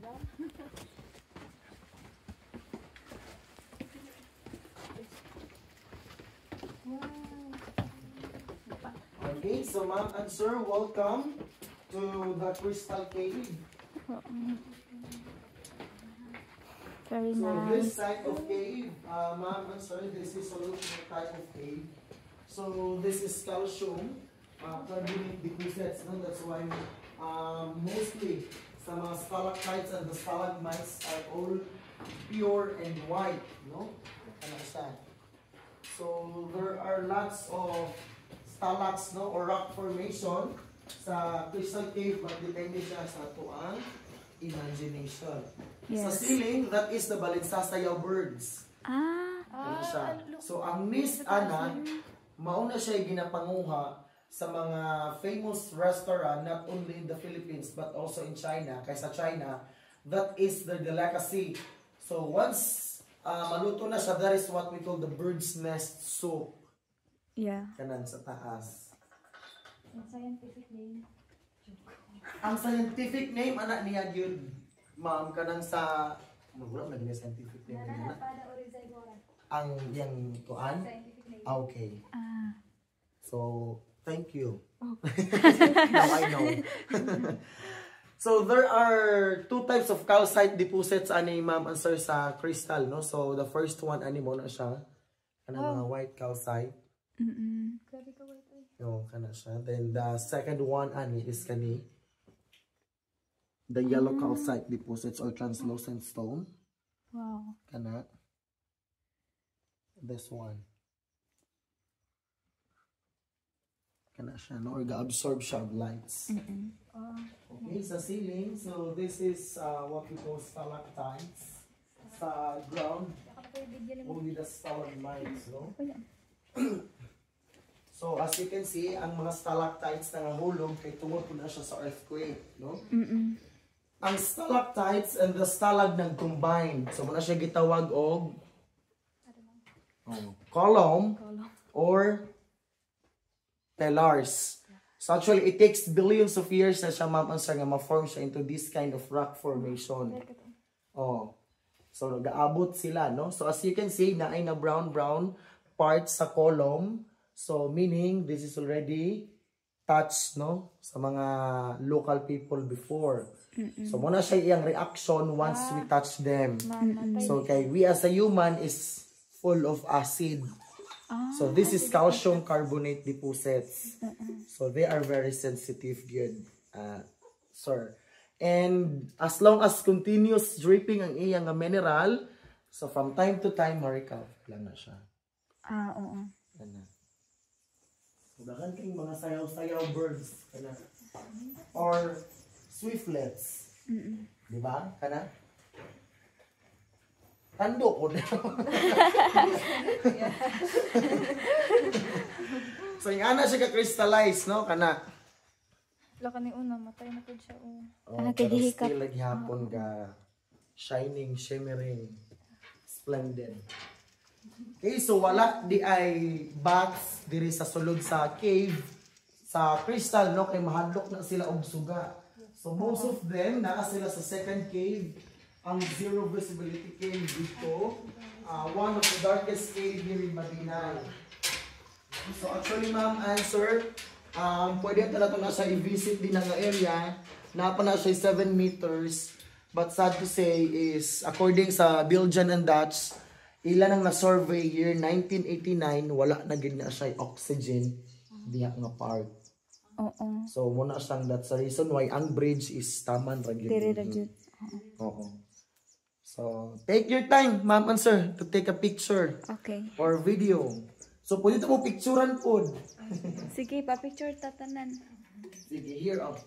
Okay, so ma'am and sir, welcome to the Crystal Cave. Very so nice. This type of cave, ma'am and sir, this is solution type of cave. So this is calcium, carbonate deposits. No? That's why mostly sa mga stalactites and the stalagmites are all pure and white. No? Understand? So there are lots of stalactites, no, or rock formation sa Crystal Cave, but depende siya sa tuang imagination. Yes. Sa ceiling, that is the Balinsasayaw birds. Ah. Siya. So ang nest ana, mauna siya ginapanguha sa mga famous restaurant not only in the Philippines but also in China. Kaysa China, that is the delicacy. So once maluto na siya, that is what we call the bird's nest soup. Yeah. Kanan sa taas. Ang scientific name. Ang scientific name, anak niya yun. Ma'am, kanang sa... Wala na niya scientific name. Ang yung kuan? Scientific name. Okay. Ah. So, thank you. Oh. Now I know. So, there are two types of calcite deposits ani ma'am and sir sa crystal, no? So, the first one, ani mo na siya. Kanang mga white calcite. Grabe ka white ay. No, kana siya. Then the second one ani is kani the yellow calcite deposits or translucent stone. Wow. Kana this one. Kana siya, no, or ga-absorb siya of lights. Okay, sa ceiling, so this is what we call stalactites. Sa ground, only the stalagmites, no? So, as you can see, ang mga stalactites na nahulog kay tungod po na siya sa earthquake, no? Ang stalactites and the stalag nag-combine. So, muna siya gitawag og column or pillars. So, actually, it takes billions of years na siya mapansar nga ma-form siya into this kind of rock formation. Oh. So, nag-aabot sila, no? So, as you can see, naay na brown-brown parts sa column. So, meaning, this is already touched, no? Sa mga local people before. So, muna siya iyang reaction once we touch them. So, kay we as a human is full of acid. So, this is calcium carbonate deposits. So, they are very sensitive, good, sir. And, as long as continuous dripping ang iyang mineral, so, from time to time, ma-recover lang na siya. Ah, oo. Ano? Dagan kayong mga sayaw-sayaw birds. Kana. Or swiftlets. Diba? Kana? Tando ko na. So, yung ana siya ka-crystallize, no? Kana. Wala ka ni una, matay na po siya. Oh, Ana, pero kay still naghihapon ka shining, shimmering, splendid. Okay, so wala di ay bats diri sa sulod sa cave sa crystal, no, kay mahadlok na sila og suga. So most of them naa sila sa second cave, ang zero visibility cave dito, one of the darkest cave here in Madinay. So actually ma'am and sir, pwede talaga na siya i-visit din ang area. Napa na siya 7 meters, but sad to say is according sa Belgian and Dutch, ilan ang na-survey year 1989, wala na gid na siya oxygen diha nga part. Oo. So muna siyang that's the reason why ang bridge is taman ra gyud. Diri ra gyud. Oo. So take your time, ma'am and sir, to take a picture Okay. or video. So pwede mo picturean pod. Sige, pa-picture tatanan. Sige, here up.